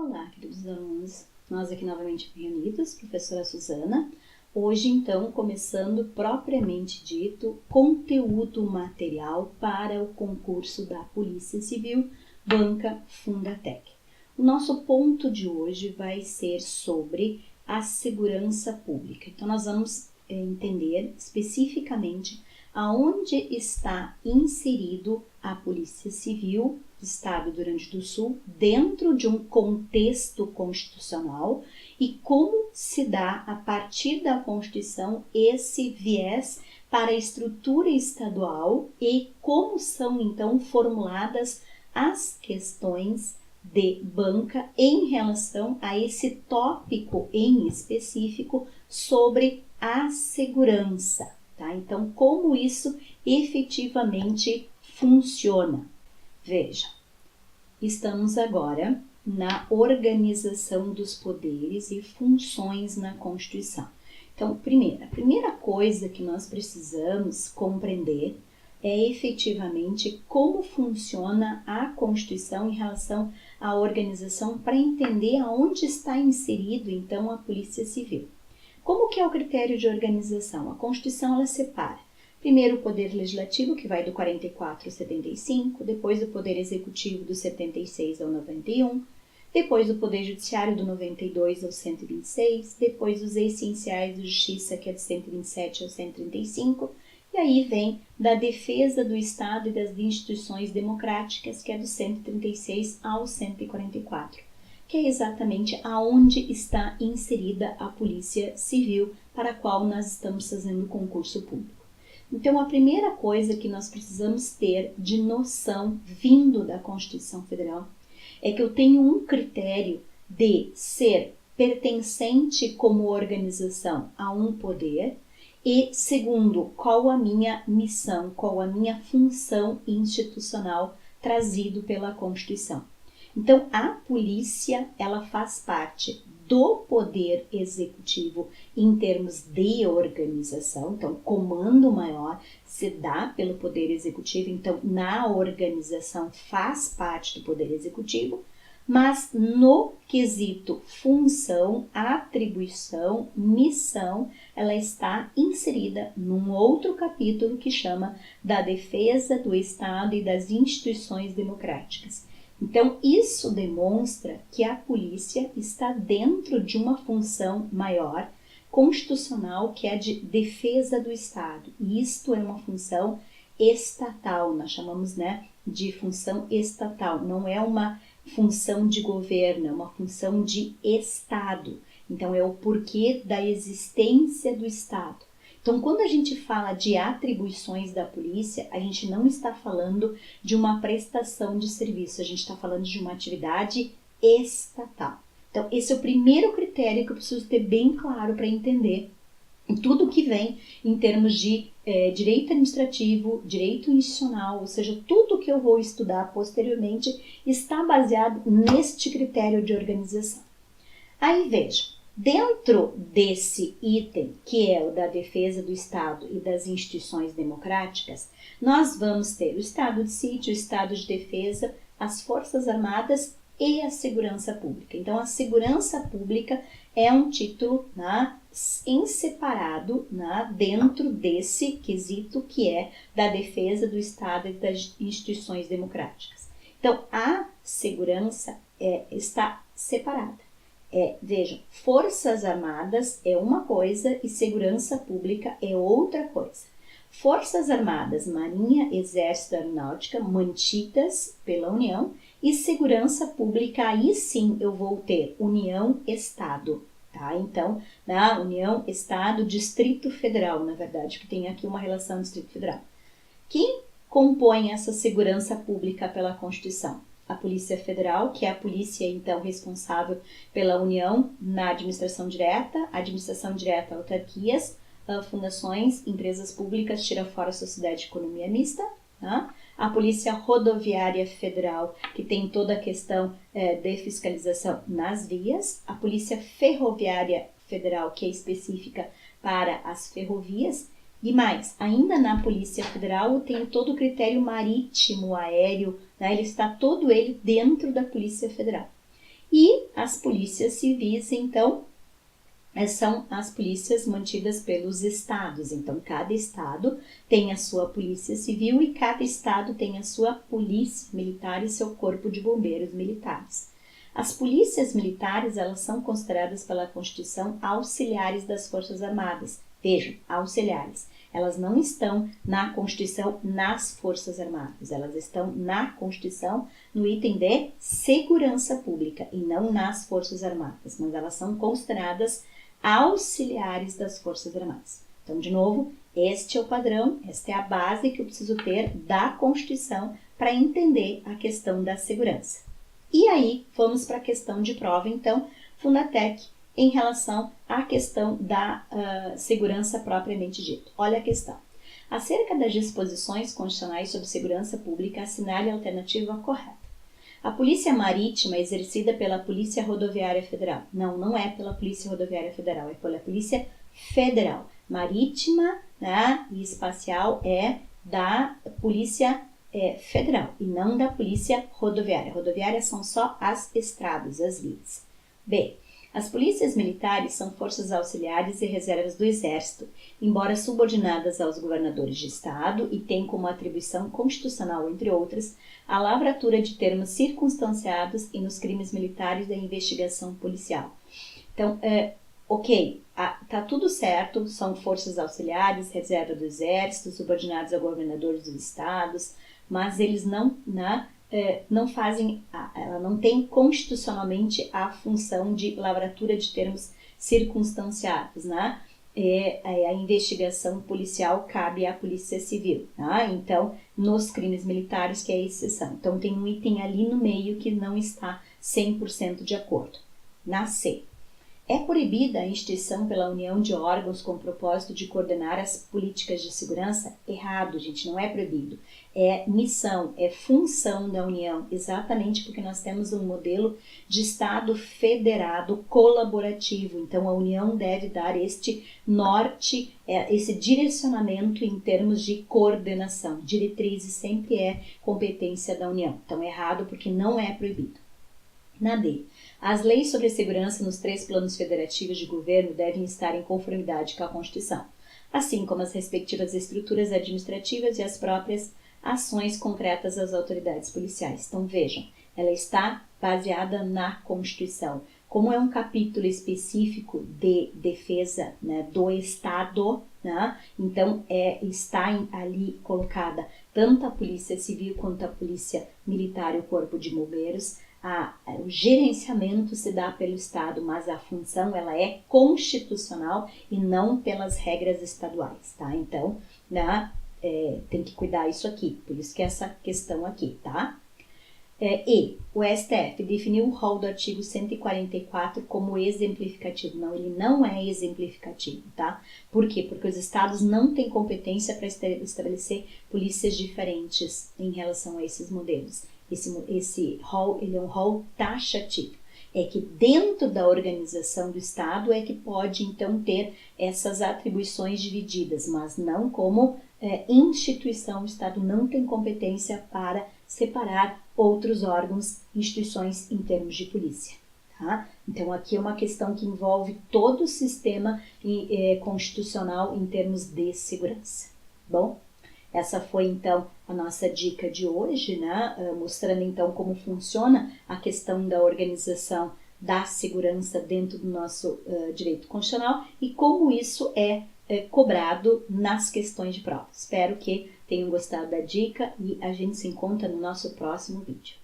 Olá, queridos alunos. Nós aqui novamente reunidos, professora Suzana. Hoje, então, começando propriamente dito, conteúdo material para o concurso da Polícia Civil, Banca Fundatec. O nosso ponto de hoje vai ser sobre a segurança pública. Então, nós vamos entender especificamente aonde está inserido a Polícia Civil do Estado do Rio Grande do Sul dentro de um contexto constitucional e como se dá, a partir da Constituição, esse viés para a estrutura estadual e como são, então, formuladas as questões de banca em relação a esse tópico em específico sobre a segurança. Tá? Então, como isso efetivamente funciona? Veja, estamos agora na organização dos poderes e funções na Constituição. Então, a primeira coisa que nós precisamos compreender é efetivamente como funciona a Constituição em relação à organização para entender aonde está inserido, então, a Polícia Civil. Como que é o critério de organização? A Constituição ela separa primeiro o Poder Legislativo, que vai do 44 ao 75, depois o Poder Executivo do 76 ao 91, depois o Poder Judiciário do 92 ao 126, depois os essenciais de justiça, que é do 127 ao 135, e aí vem da defesa do Estado e das instituições democráticas, que é do 136 ao 144. Que é exatamente aonde está inserida a Polícia Civil, para a qual nós estamos fazendo o concurso público. Então, a primeira coisa que nós precisamos ter de noção, vindo da Constituição Federal, é que eu tenho um critério de ser pertencente como organização a um poder e, segundo, qual a minha missão, qual a minha função institucional trazido pela Constituição. Então, a polícia, ela faz parte do poder executivo em termos de organização. Então, comando maior se dá pelo poder executivo. Então, na organização faz parte do poder executivo, mas no quesito função, atribuição, missão, ela está inserida num outro capítulo que chama da defesa do Estado e das instituições democráticas. Então, isso demonstra que a polícia está dentro de uma função maior, constitucional, que é de defesa do Estado. E isto é uma função estatal, nós chamamos, de função estatal. Não é uma função de governo, é uma função de Estado. Então, é o porquê da existência do Estado. Então, quando a gente fala de atribuições da polícia, a gente não está falando de uma prestação de serviço, a gente está falando de uma atividade estatal. Então, esse é o primeiro critério que eu preciso ter bem claro para entender tudo que vem em termos de direito administrativo, direito institucional, ou seja, tudo que eu vou estudar posteriormente está baseado neste critério de organização. Aí, veja. Dentro desse item, que é o da defesa do Estado e das instituições democráticas, nós vamos ter o estado de sítio, o estado de defesa, as forças armadas e a segurança pública. Então, a segurança pública é um título em separado dentro desse quesito que é da defesa do Estado e das instituições democráticas. Então, a segurança está separada. Vejam, forças armadas é uma coisa e segurança pública é outra coisa. Forças armadas, marinha, exército, aeronáutica, mantidas pela União, e segurança pública, aí sim eu vou ter União, Estado, tá? Então, na União, Estado, Distrito Federal, na verdade, que tem aqui uma relação Distrito Federal. Quem compõe essa segurança pública pela Constituição? A Polícia Federal, que é a polícia, então, responsável pela União na administração direta, autarquias, fundações, empresas públicas, tira fora a sociedade de economia mista, tá? A Polícia Rodoviária Federal, que tem toda a questão de fiscalização nas vias, a Polícia Ferroviária Federal, que é específica para as ferrovias, e mais, ainda na Polícia Federal tem todo o critério marítimo, aéreo, ele está todo ele dentro da Polícia Federal. E as polícias civis, então, são as polícias mantidas pelos estados. Então, cada estado tem a sua polícia civil e cada estado tem a sua polícia militar e seu corpo de bombeiros militares. As polícias militares, elas são consideradas pela Constituição auxiliares das Forças Armadas. Vejam, auxiliares. Elas não estão na Constituição nas Forças Armadas, elas estão na Constituição no item de segurança pública e não nas Forças Armadas, mas elas são consideradas auxiliares das Forças Armadas. Então, de novo, este é o padrão, esta é a base que eu preciso ter da Constituição para entender a questão da segurança. E aí, vamos para a questão de prova, então, Fundatec, em relação à questão da segurança propriamente dita. Olha a questão. Acerca das disposições constitucionais sobre segurança pública, assinale a alternativa correta. A Polícia Marítima é exercida pela Polícia Rodoviária Federal. Não, não é pela Polícia Rodoviária Federal, é pela Polícia Federal. Marítima, né, e espacial é da Polícia Federal e não da Polícia Rodoviária. Rodoviária são só as estradas, as vias. B. As polícias militares são forças auxiliares e reservas do Exército, embora subordinadas aos governadores de Estado e têm como atribuição constitucional, entre outras, a lavratura de termos circunstanciados e nos crimes militares da investigação policial. Então, ok, tá tudo certo, são forças auxiliares, reserva do Exército, subordinados a governadores dos estados, mas eles não fazem, ela não tem constitucionalmente a função de lavratura de termos circunstanciados, né? A investigação policial cabe à Polícia Civil, tá? Então, nos crimes militares, que é a exceção. Então, tem um item ali no meio que não está 100% de acordo. Na C. É proibida a instituição pela união de órgãos com o propósito de coordenar as políticas de segurança? Errado, gente, não é proibido. É missão, é função da União, exatamente porque nós temos um modelo de Estado federado colaborativo. Então, a União deve dar este norte, esse direcionamento em termos de coordenação. Diretrizes sempre é competência da União. Então, errado porque não é proibido. Na D. As leis sobre segurança nos 3 planos federativos de governo devem estar em conformidade com a Constituição, assim como as respectivas estruturas administrativas e as próprias ações concretas das autoridades policiais. Então, vejam, ela está baseada na Constituição. Como é um capítulo específico de defesa, né, do Estado, né, então está ali colocada tanto a Polícia Civil quanto a Polícia Militar e o Corpo de Bombeiros. O gerenciamento se dá pelo Estado, mas a função ela é constitucional e não pelas regras estaduais, tá? Então, né, tem que cuidar isso aqui, por isso que essa questão aqui, tá? E o STF definiu o rol do artigo 144 como exemplificativo. Não, ele não é exemplificativo, tá? Por quê? Porque os estados não têm competência para estabelecer polícias diferentes em relação a esses modelos. Esse rol, ele é um rol taxativo. É que dentro da organização do Estado é que pode, então, ter essas atribuições divididas, mas não como instituição. O Estado não tem competência para separar outros órgãos, instituições em termos de polícia. Tá? Então, aqui é uma questão que envolve todo o sistema constitucional em termos de segurança. Bom? Essa foi, então, a nossa dica de hoje, né? Mostrando, então, como funciona a questão da organização da segurança dentro do nosso direito constitucional e como isso é cobrado nas questões de prova. Espero que tenham gostado da dica e a gente se encontra no nosso próximo vídeo.